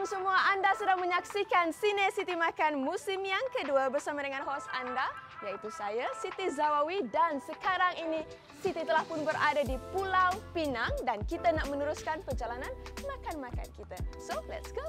Shalom semua, anda sedang menyaksikan Cine Siti Makan musim yang kedua bersama dengan hos anda, iaitu saya, Siti Zawawi, dan sekarang ini Siti telah pun berada di Pulau Pinang dan kita nak meneruskan perjalanan makan-makan kita. So, let's go!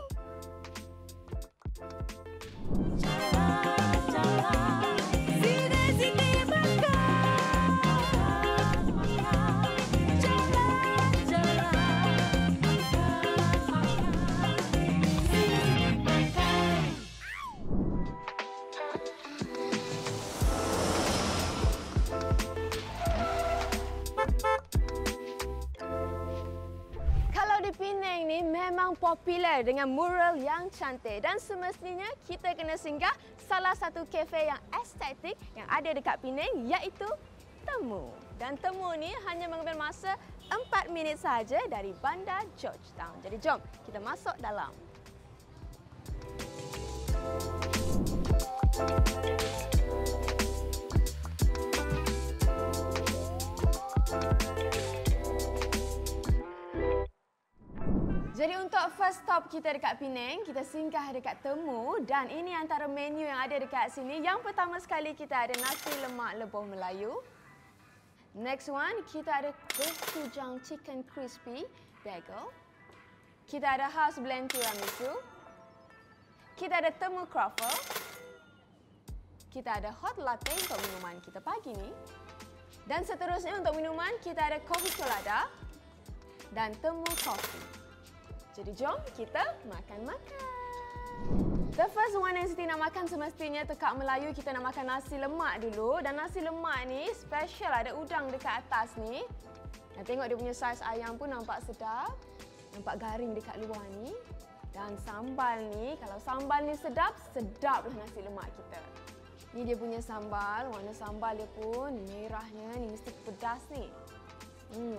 Penang ni memang popular dengan mural yang cantik dan semestinya kita kena singgah salah satu kafe yang estetik yang ada dekat Penang, iaitu Temu. Dan Temu ni hanya mengambil masa 4 minit sahaja dari Bandar Georgetown. Jadi jom kita masuk dalam. Jadi untuk first stop kita dekat Penang, kita singgah dekat Temu dan ini antara menu yang ada dekat sini. Yang pertama sekali kita ada nasi lemak lebong Melayu. Next one, kita ada gochujang chicken crispy bagel. Kita ada house blend tiramisu. Kita ada Temu croffle. Kita ada hot latte untuk minuman kita pagi ni. Dan seterusnya untuk minuman kita ada kopi colada dan Temu coffee. Jadi jom kita makan-makan. The first one yang Siti nak makan semestinya tekak Melayu, kita nak makan nasi lemak dulu. Dan nasi lemak ni special, ada udang dekat atas ni. Dan tengok dia punya saiz ayam pun nampak sedap. Nampak garing dekat luar ni. Dan sambal ni, kalau sambal ni sedap, sedaplah nasi lemak kita. Ni dia punya sambal, warna sambal dia pun merahnya, ni mesti pedas ni.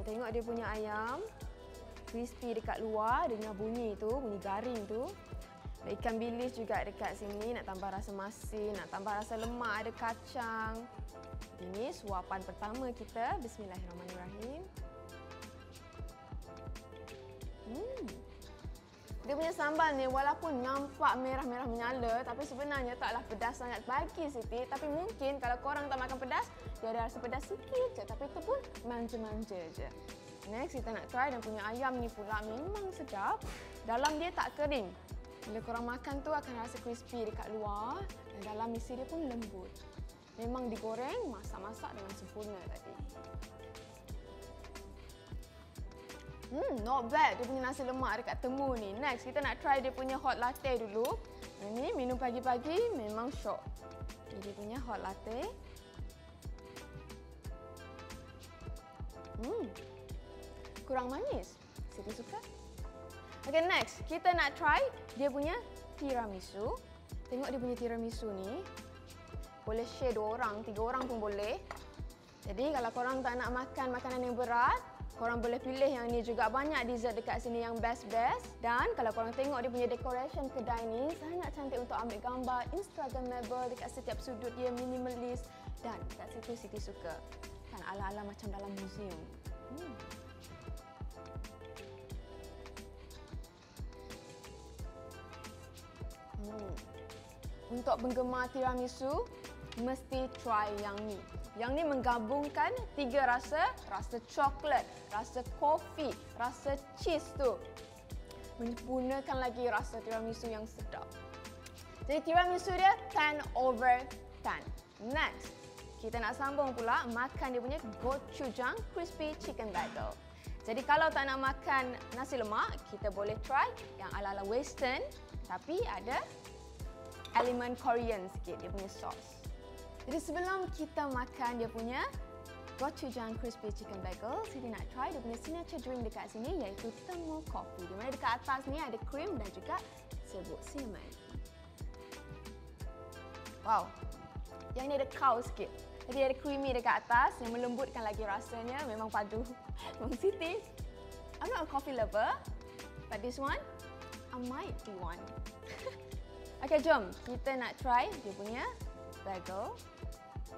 Tengok dia punya ayam. Crispy dekat luar dengan bunyi tu, bunyi garing tu. Ikan bilis juga dekat sini, nak tambah rasa masin, nak tambah rasa lemak, ada kacang. Ini suapan pertama kita. Bismillahirrahmanirrahim. Dia punya sambal ni walaupun nampak merah-merah menyala, tapi sebenarnya taklah pedas sangat bagi Siti. Tapi mungkin kalau korang tak makan pedas, dia ada rasa pedas sikit je. Tapi itu pun manja-manja je. Next, kita nak try dan punya ayam ni pula memang sedap. Dalam dia tak kering. Bila korang makan tu akan rasa crispy dekat luar dan dalam isi dia pun lembut. Memang digoreng, masak-masak dengan sempurna tadi. Not bad dia punya nasi lemak dekat Temu ni. Next, kita nak try dia punya hot latte dulu. Ini minum pagi-pagi memang syok. Ini dia punya hot latte. Kurang manis. Siti suka. Okay, next. Kita nak try dia punya tiramisu. Tengok dia punya tiramisu ni. Boleh share 2 orang, 3 orang pun boleh. Jadi kalau korang tak nak makan makanan yang berat, korang boleh pilih yang ni juga. Banyak dessert dekat sini yang best-best. Dan kalau korang tengok dia punya decoration kedai ni, sangat cantik untuk ambil gambar. Instagramable dekat setiap sudut dia, minimalis. Dan dekat situ Siti suka. Kan ala-ala macam dalam museum. Untuk penggemar tiramisu, mesti try yang ni. Yang ni menggabungkan 3 rasa. Rasa coklat, rasa kopi, rasa cheese tu. Menyempurnakan lagi rasa tiramisu yang sedap. Jadi tiramisu dia 10 over 10. Next, kita nak sambung pula makan dia punya gochujang crispy chicken bagel. Jadi kalau tak nak makan nasi lemak, kita boleh try yang ala-ala western tapi ada elemen Korean sikit dia punya sauce. Jadi sebelum kita makan dia punya gochujang crispy chicken bagel, Siti nak try dia punya signature drink dekat sini iaitu Temu Coffee. Di mana dekat atas ni ada krim dan juga serbuk cinnamon. Wow. Yang ni ada cow sikit. Jadi ada creamy dekat atas yang melembutkan lagi rasanya. Memang padu. Memang Siti, I'm not a coffee lover, but this one, I might be one. Okay, jom kita nak try dia punya bagel.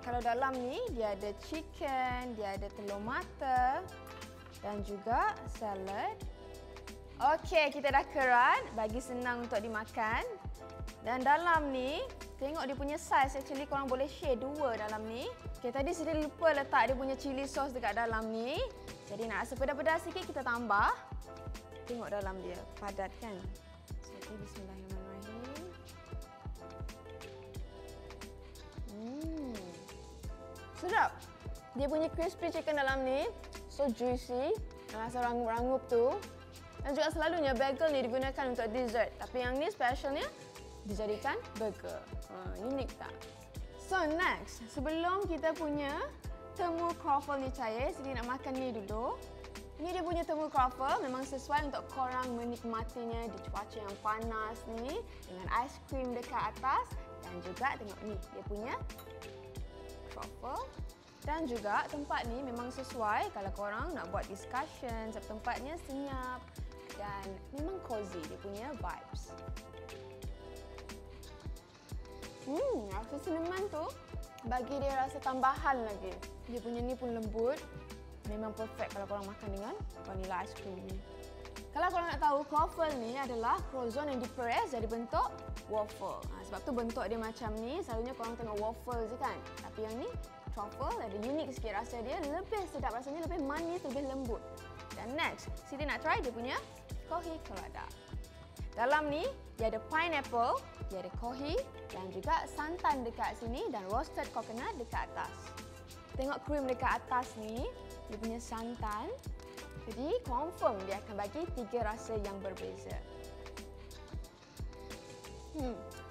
Kalau dalam ni dia ada chicken, dia ada telur mata dan juga salad. Okey, kita dah kerat bagi senang untuk dimakan. Dan dalam ni, tengok dia punya saiz. Actually korang boleh share 2 dalam ni. Okey, tadi saya lupa letak dia punya chili sauce dekat dalam ni. Jadi nak rasa pedas-pedas sikit kita tambah. Tengok dalam dia, padat kan? Jadi bismillahirrahmanirrahim. Sedap. Dia punya crispy chicken dalam ni, so juicy. Rasa rangup-rangup tu. Dan juga selalunya bagel ni digunakan untuk dessert. Tapi yang ni specialnya dijadikan burger. Unik tak? So next, sebelum kita punya temu croffle ni cair, Siti nak makan ni dulu. Ini dia punya temu croffle, memang sesuai untuk korang menikmatinya di cuaca yang panas ni. Dengan ais krim dekat atas. Dan juga tengok ni, dia punya croffle. Dan juga tempat ni memang sesuai kalau korang nak buat discussion. Sebab tempatnya senyap. Dan memang cozy dia punya vibes. Rasa cinnamon tu bagi dia rasa tambahan lagi. Dia punya ni pun lembut. Memang perfect kalau korang makan dengan vanilla ice cream ni. Kalau korang nak tahu, croffle ni adalah croissant yang diperes jadi bentuk waffle. Sebab tu bentuk dia macam ni. Selalunya korang tengok waffle je kan. Tapi yang ni truffle ada unik sikit rasa dia. Lebih sedap rasanya, lebih manis, lebih lembut. Dan next, Siti nak try dia punya kohi kelada. Dalam ni, dia ada pineapple, dia ada kohi dan juga santan dekat sini dan roasted coconut dekat atas. Tengok krim dekat atas ni, dia punya santan. Jadi, confirm dia akan bagi 3 rasa yang berbeza.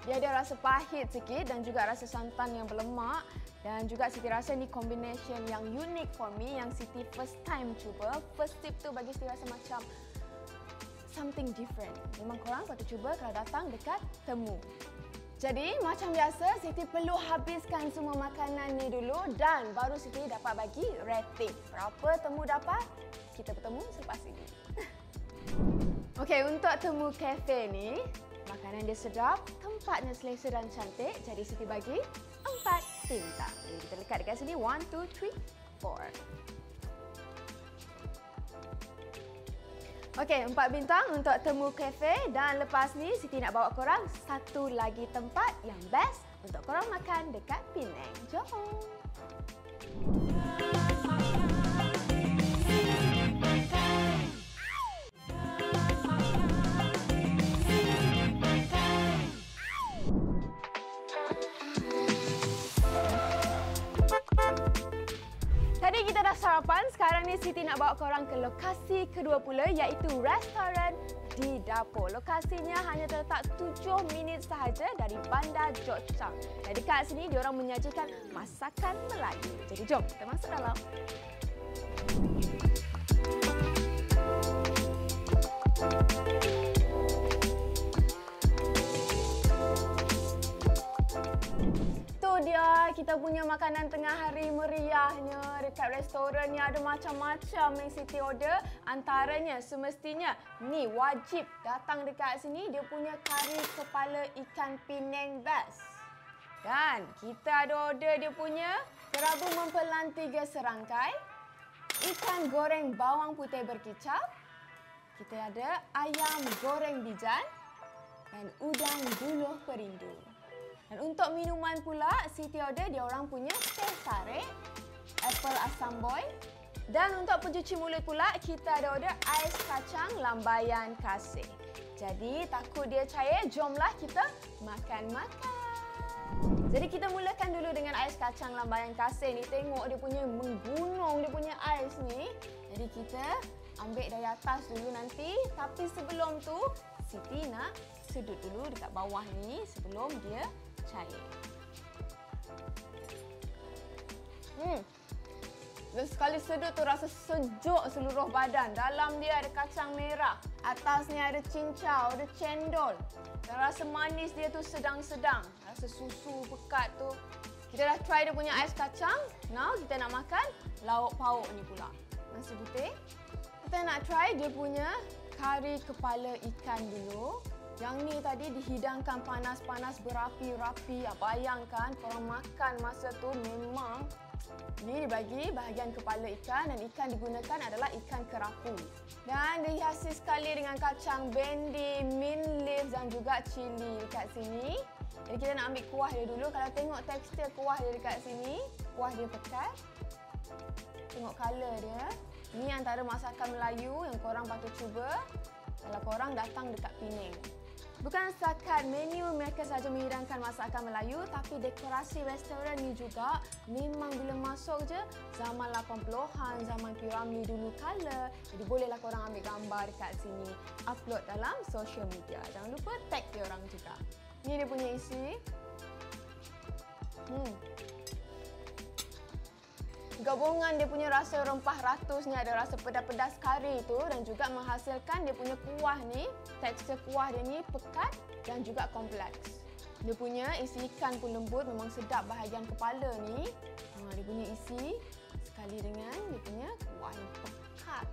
Dia ada rasa pahit sikit dan juga rasa santan yang berlemak. Dan juga Siti rasa ni combination yang unik for me, yang Siti first time cuba. First tip tu bagi Siti rasa macam something different. Memang korang patut cuba kalau datang dekat temu. Jadi macam biasa, Siti perlu habiskan semua makanan ni dulu dan baru Siti dapat bagi rating. Berapa temu dapat? Kita bertemu selepas ini. Okey, untuk temu cafe ni, makanan dia sedap, tempatnya selesa dan cantik. Jadi Siti bagi 4 bintang. Jadi kita lekat dekat sini 1, 2, 3, 4. Okey, 4 bintang untuk temu kafe dan lepas ni Siti nak bawa korang satu lagi tempat yang best untuk korang makan dekat Penang. Jom! Tadi kita dah sarapan, sekarang ni Siti nak bawa korang ke lokasi kedua pula iaitu restoran di dapur. Lokasinya hanya terletak 7 minit sahaja dari Bandar Georgetown. Dan dekat sini diorang menyajikan masakan Melayu. Jadi jom kita masuk dalam. Dia kita punya makanan tengah hari meriahnya dekat restoran ni ada macam-macam yang Siti order. Antaranya semestinya ni wajib datang dekat sini, dia punya kari kepala ikan Penang best. Dan kita ada order dia punya kerabu mempelan 3 serangkai, ikan goreng bawang putih berkicap, kita ada ayam goreng bijan dan udang buluh perindu. Dan untuk minuman pula, Siti order dia orang punya teh tarik, apple asam boy. Dan untuk pencuci mulut pula, kita ada order ais kacang lambayan kasih. Jadi takut dia cair, jomlah kita makan-makan. Jadi kita mulakan dulu dengan ais kacang lambayan kasih ni. Tengok dia punya menggunung, dia punya ais ni. Jadi kita ambil dari atas dulu nanti. Tapi sebelum tu, Siti nak sedut dulu dekat bawah ni sebelum dia cair. Dan sekali sedut tu rasa sejuk seluruh badan. Dalam dia ada kacang merah, atasnya ada cincau, ada cendol. Dan rasa manis dia tu sedang-sedang. Rasa susu pekat tu. Kita dah try dia punya ais kacang. Now kita nak makan lauk pauk ni pula. Nasi putih. Kita nak try dia punya kari kepala ikan dulu. Yang ni tadi dihidangkan panas-panas berapi-rapi. Bayangkan korang makan masa tu memang Ini dibagi bahagian kepala ikan dan ikan digunakan adalah ikan kerapu. Dan dihiasi sekali dengan kacang bendi, mint leaf dan juga cili dekat sini. Jadi kita nak ambil kuah dia dulu. Kalau tengok tekstur kuah dia dekat sini, kuah dia pekat. Tengok color dia. Ini antara masakan Melayu yang korang patut cuba kalau korang datang dekat Penang. Bukan setakat menu mereka saja menghidangkan masakan Melayu, tapi dekorasi restoran ni juga memang bila masuk je zaman 80-an, zaman P.Ramlee dulu kala. Jadi bolehlah korang ambil gambar dekat sini, upload dalam social media. Jangan lupa tag dia orang juga. Ni dia punya isi. Gabungan dia punya rasa rempah ratus ni, ada rasa pedas-pedas kari tu dan juga menghasilkan dia punya kuah ni, tekstur kuah dia ni pekat dan juga kompleks. Dia punya isi ikan pun lembut, memang sedap bahagian kepala ni. Dia punya isi sekali dengan dia punya kuah yang pekat.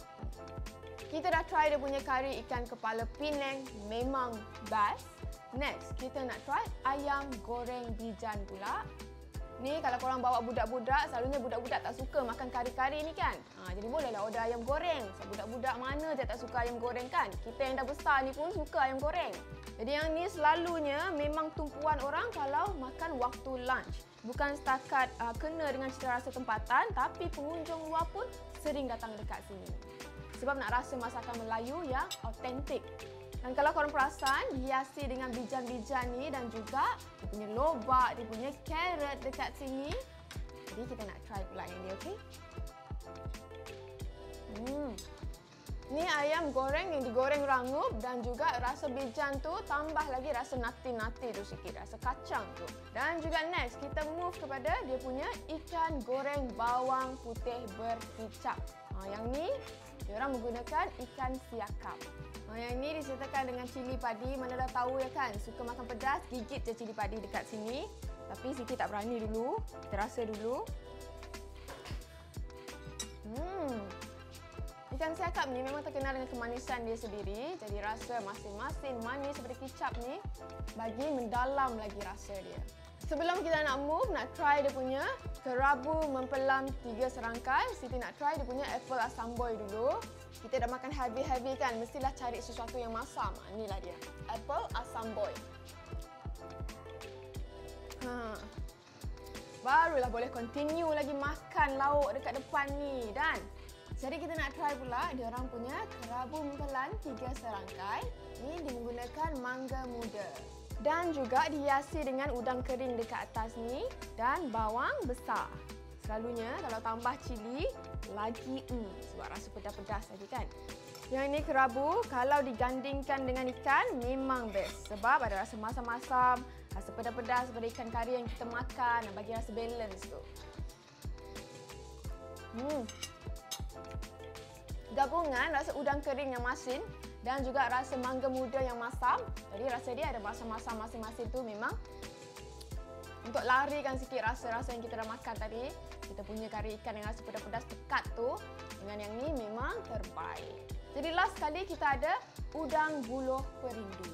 Kita dah try dia punya kari ikan kepala Penang, memang best. Next, kita nak try ayam goreng bijan pula. Ni kalau korang bawa budak-budak, selalunya budak-budak tak suka makan kari-kari ni kan. Jadi bolehlah order ayam goreng. So, budak-budak mana je tak suka ayam goreng kan? Kita yang dah besar ni pun suka ayam goreng. Jadi yang ni selalunya memang tumpuan orang kalau makan waktu lunch. Bukan setakat kena dengan cita rasa tempatan, tapi pengunjung luar pun sering datang dekat sini. Sebab nak rasa masakan Melayu yang autentik. Dan kalau korang perasan, dihiasi dengan bijan-bijan ni dan juga dia punya lobak, dia punya carrot dekat sini. Jadi kita nak try pula yang ni, okey? Ni ayam goreng yang digoreng rangup dan juga rasa bijan tu tambah lagi rasa nati-nati tu sikit, rasa kacang tu. Dan juga next, kita move kepada dia punya ikan goreng bawang putih berkicap. Yang ni, diorang menggunakan ikan siakap. Yang ni disertakan dengan cili padi. Mana dah tahu ya kan, suka makan pedas, gigit je cili padi dekat sini. Tapi Siti tak berani dulu. Kita rasa dulu. Ikan siakap ni memang terkenal dengan kemanisan dia sendiri. Jadi rasa masin-masin manis seperti kicap ni bagi mendalam lagi rasa dia. Sebelum kita nak move, nak try dia punya kerabu mempelam 3 serangkai. Siti nak try dia punya apple asam boy dulu. Kita dah makan heavy-heavy kan, mestilah cari sesuatu yang masam. Inilah dia, apple asam boy. Barulah boleh continue lagi makan lauk dekat depan ni. Dan jadi kita nak try pula diorang punya kerabu mempelan 3 serangkai. Ini menggunakan mangga muda. Dan juga dihiasi dengan udang kering dekat atas ni dan bawang besar. Selalunya kalau tambah cili lagi sebab rasa pedas-pedas lagi kan. Yang ini kerabu kalau digandingkan dengan ikan memang best sebab ada rasa masam-masam, rasa pedas-pedas seperti ikan kari yang kita makan dan bagi rasa balance tu. Gabungan rasa udang kering yang masin dan juga rasa mangga muda yang masam. Jadi rasa dia ada masam-masam masing-masing tu memang untuk larikan sikit rasa-rasa yang kita dah makan tadi. Kita punya kari ikan yang rasa pedas-pedas pekat tu dengan yang ni memang terbaik. Jadi last sekali kita ada udang buluh perindu.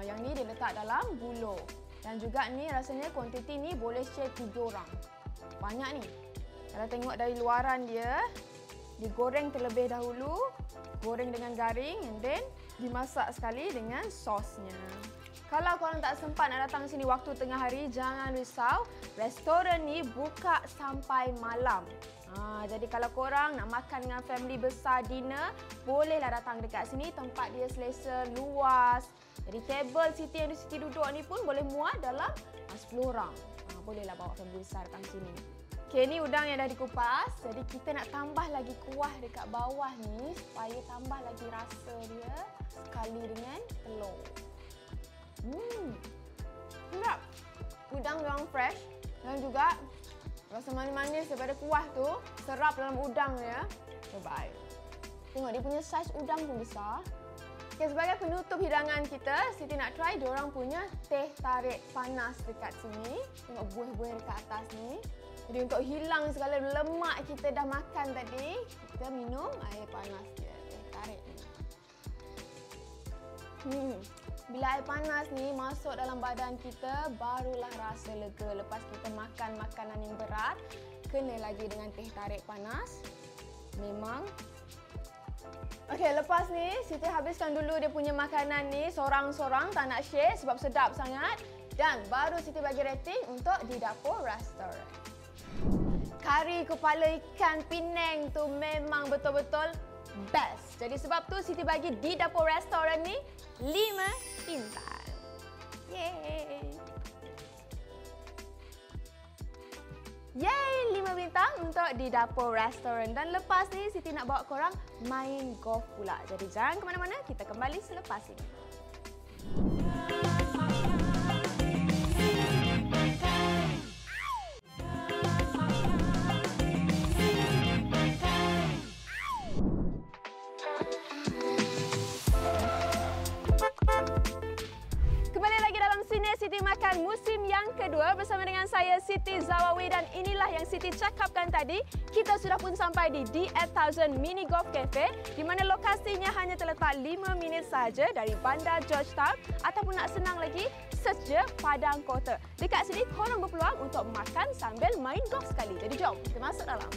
Yang ni dia letak dalam buluh. Dan juga ni rasanya kuantiti ni boleh share 3 orang. Banyak ni. Kalau tengok dari luaran dia, digoreng terlebih dahulu, goreng dengan garing and then dimasak sekali dengan sosnya. Kalau korang tak sempat nak datang sini waktu tengah hari, jangan risau. Restoran ni buka sampai malam. Jadi kalau korang nak makan dengan family besar dinner, bolehlah datang dekat sini. Tempat dia selesa, luas. Jadi table Siti yang Siti duduk ni pun boleh muat dalam 10 orang. Bolehlah bawa family besar datang sini. Okey, ni udang yang dah dikupas. Jadi kita nak tambah lagi kuah dekat bawah ni supaya tambah lagi rasa dia sekali dengan telur. Sedap. Udang memang fresh dan juga rasa manis-manis daripada kuah tu serap dalam udang dia. Terbaik. Tengok dia punya saiz udang pun besar. Okay, sebagai penutup hidangan kita, Siti nak try diorang punya teh tarik panas dekat sini. Tengok buih-buih dekat atas ni. Jadi untuk hilang segala lemak kita dah makan tadi, kita minum air panas dia, teh tarik ni. Bila air panas ni masuk dalam badan kita, barulah rasa lega lepas kita makan makanan yang berat. kena lagi dengan teh tarik panas. Memang. Okey, lepas ni Siti habiskan dulu dia punya makanan ni sorang-sorang, tak nak share sebab sedap sangat. Dan baru Siti bagi rating untuk di dapur restoran. Kari kepala ikan Penang tu memang betul-betul best. Jadi sebab tu Siti bagi di dapur restoran ni 5 bintang. Yeay! Yeay, 5 bintang untuk di dapur restoran. Dan lepas ni Siti nak bawa korang main golf pula. Jadi jangan ke mana-mana, kita kembali selepas ini. Siti Makan musim yang kedua bersama dengan saya Siti Zawawi, dan inilah yang Siti cakapkan tadi. Kita sudah pun sampai di The 8000 Mini Golf Cafe di mana lokasinya hanya terletak 5 minit sahaja dari Bandar Georgetown, ataupun nak senang lagi search je Padang Kota. Dekat sini korang berpeluang untuk makan sambil main golf sekali. Jadi jom kita masuk dalam.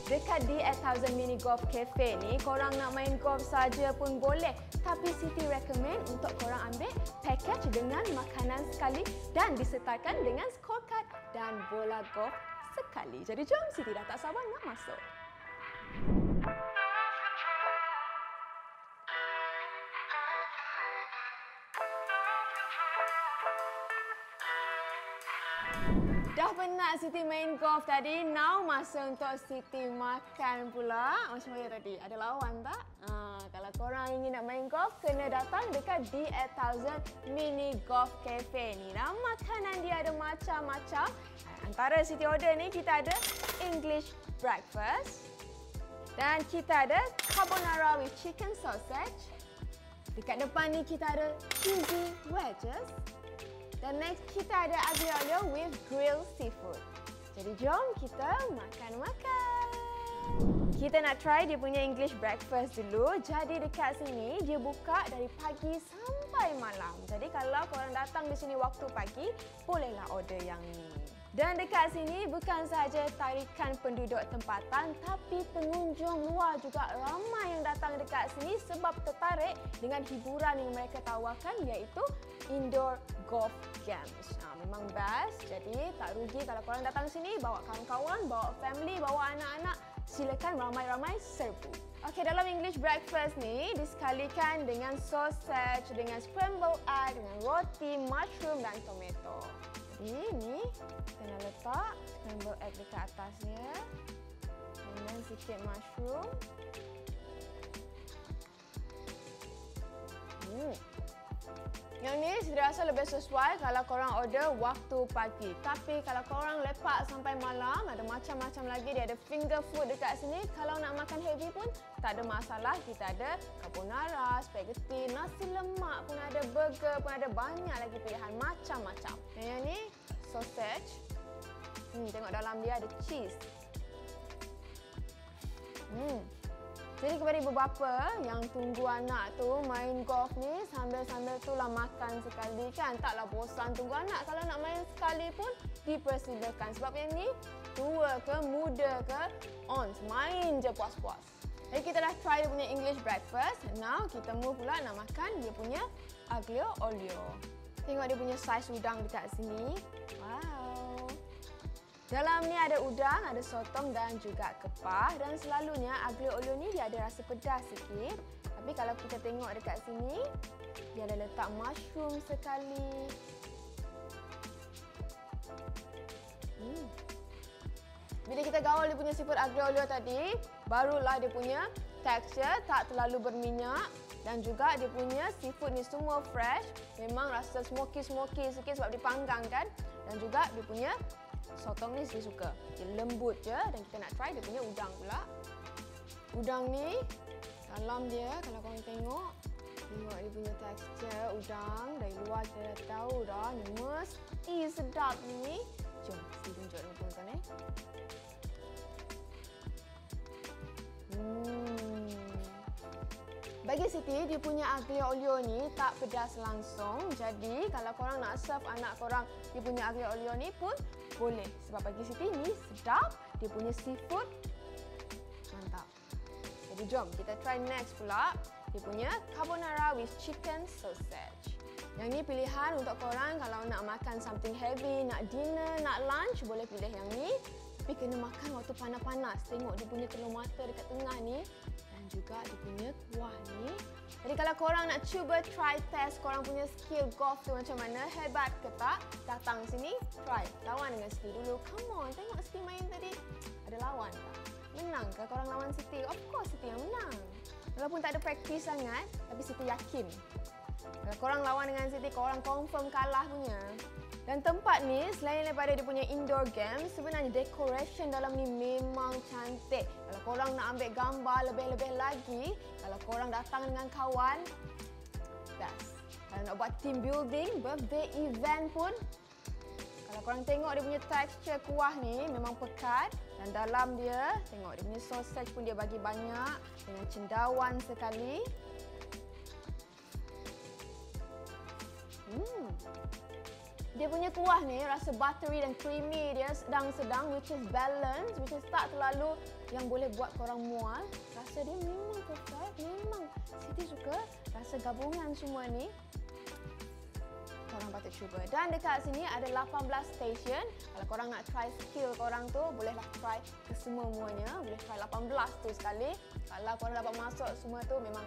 Dekat The 8000 Mini Golf Cafe ni, korang nak main golf saja pun boleh. Tapi Siti recommend untuk korang ambil package dengan makanan sekali dan disertakan dengan scorecard dan bola golf sekali. Jadi jom, Siti dah tak sabar nak masuk. Dah penat Siti main golf tadi, now masa untuk Siti makan pula. Macam mana tadi? Ada lawan tak? Kalau korang ingin nak main golf, kena datang dekat The 8000 Mini Golf Cafe ni. Nah, makanan dia ada macam-macam. Antara Siti order ni, kita ada English breakfast. Dan kita ada carbonara with chicken sausage. Dekat depan ni kita ada cheesy wedges. Dan next kita ada aglio olio with grilled seafood. Jadi jom kita makan-makan. Kita nak try dia punya English breakfast dulu. Jadi dekat sini dia buka dari pagi sampai malam. Jadi kalau korang datang di sini waktu pagi, bolehlah order yang ni. Dan dekat sini bukan sahaja tarikan penduduk tempatan, tapi pengunjung luar juga ramai yang datang dekat sini sebab tertarik dengan hiburan yang mereka tawarkan, iaitu indoor golf games. Memang best. Jadi tak rugi kalau korang datang sini, bawa kawan-kawan, bawa family, bawa anak-anak. Silakan ramai-ramai serbu. Okey, dalam English breakfast ni disekalikan dengan sausage, dengan scrambled egg, dengan roti, mushroom dan tomato. Ini kita nak letak scrambled egg dekat atasnya. Dan sikit mushroom. Yang ni saya rasa lebih sesuai kalau korang order waktu pagi. Tapi kalau korang lepak sampai malam, ada macam-macam lagi. Dia ada finger food dekat sini. Kalau nak makan heavy pun tak ada masalah. Kita ada carbonara, spaghetti, nasi lemak pun ada, burger pun ada. Banyak lagi pilihan macam-macam. Dan yang ni sausage. Tengok dalam dia ada cheese. Jadi kepada ibu bapa yang tunggu anak tu main golf ni, sambil-sambil tu lah makan sekali kan. Taklah bosan tunggu anak. Kalau nak main sekali pun dipersilakan. Sebab yang ni tua ke, muda ke, main je puas-puas. Jadi kita dah try dia punya English breakfast. Now kita move pula nak makan dia punya aglio olio. Tengok dia punya saiz udang dekat sini. Wow. Dalam ni ada udang, ada sotong dan juga kepah. Dan selalunya aglio olio ni dia ada rasa pedas sikit. Tapi kalau kita tengok dekat sini, dia ada letak mushroom sekali. Bila kita gaul dia punya seafood aglio olio tadi, barulah dia punya tekstur tak terlalu berminyak. Dan juga dia punya seafood ni semua fresh. Memang rasa smoky-smoky sikit sebab dipanggang kan. Dan juga dia punya sotong ni saya suka. Dia lembut je, dan kita nak try dia punya udang pula. Udang ni, dalam dia kalau korang tengok dia punya tekstur udang. Dari luar kita dah tahu dah, ni mesti sedap ni. Jom, saya tunjuk dulu tuan-tuan Bagi Siti, dia punya aglio olio ni tak pedas langsung. Jadi, kalau korang nak serve anak korang dia punya aglio olio ni pun boleh. Sebab bagi Siti ni sedap, dia punya seafood mantap. Jadi, jom kita try next pula. Dia punya carbonara with chicken sausage. Yang ni pilihan untuk korang kalau nak makan something heavy, nak dinner, nak lunch, boleh pilih yang ni. Tapi kena makan waktu panas-panas. Tengok dia punya telur mata dekat tengah ni. Dan juga dia punya kuah ni. Jadi kalau korang nak cuba try test korang punya skill golf tu macam mana, hebat ke tak, datang sini, try. Lawan dengan Siti dulu. Come on, tengok Siti main tadi. Ada lawan tak? Menang ke korang lawan Siti? Of course Siti yang menang. Walaupun tak ada praktis sangat, tapi Siti yakin. Kalau korang lawan dengan Siti, korang confirm kalah punya. Dan tempat ni, selain daripada dia punya indoor games, sebenarnya decoration dalam ni memang cantik. Kalau korang nak ambil gambar lebih-lebih lagi, kalau korang datang dengan kawan, best. Kalau nak buat team building, birthday event pun, kalau korang tengok dia punya texture kuah ni memang pekat. Dan dalam dia, tengok dia punya sausage pun dia bagi banyak dengan cendawan sekali. Dia punya kuah ni rasa buttery dan creamy, dia sedang-sedang, which is balance, which is tak terlalu yang boleh buat korang mual. Rasa dia memang perfect, memang Siti suka rasa gabungan semua ni. Korang patut cuba. Dan dekat sini ada 18 station. Kalau korang nak try skill korang tu, bolehlah try ke semua-muanya. Boleh try 18 tu sekali. Kalau korang dapat masuk semua tu, memang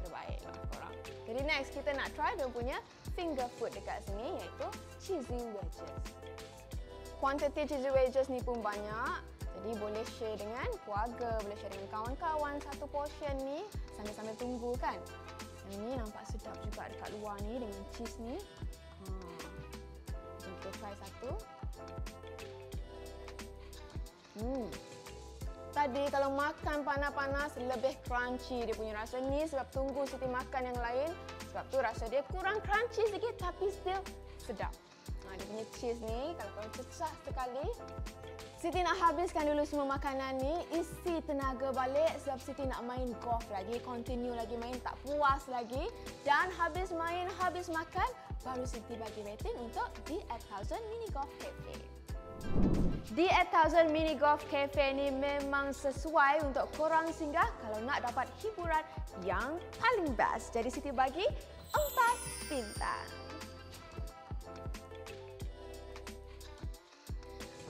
terbaiklah korang. Jadi next kita nak try dia punya finger food dekat sini, iaitu cheesy wedges. Kuantiti cheesy wedges ni pun banyak. Jadi boleh share dengan keluarga, boleh share dengan kawan-kawan satu portion ni sambil-sambil tunggu kan. Yang ni nampak sedap juga dekat luar ni dengan cheese ni. Jom kita try satu. Tadi kalau makan panas-panas lebih crunchy dia punya rasa ni sebab tunggu Siti makan yang lain. Sebab tu rasa dia kurang crunchy sikit tapi still sedap. Dia punya cheese ni kalau korang cecah sekali. Siti nak habiskan dulu semua makanan ni, isi tenaga balik sebab Siti nak main golf lagi, continue lagi main, tak puas lagi. Dan habis main, habis makan, baru Siti bagi rating untuk The 8000 Mini Golf Cafe. The 8000 Mini Golf Cafe ni memang sesuai untuk korang singgah kalau nak dapat hiburan yang paling best. Jadi Siti bagi 4 bintang.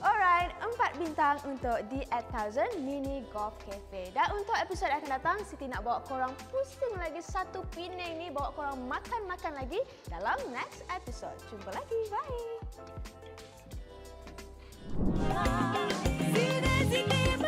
Alright, 4 bintang untuk The 8000 Mini Golf Cafe. Dan untuk episod akan datang, Siti nak bawa korang pusing lagi satu Penang ni, bawa korang makan-makan lagi dalam next episode. Jumpa lagi, bye! Sini,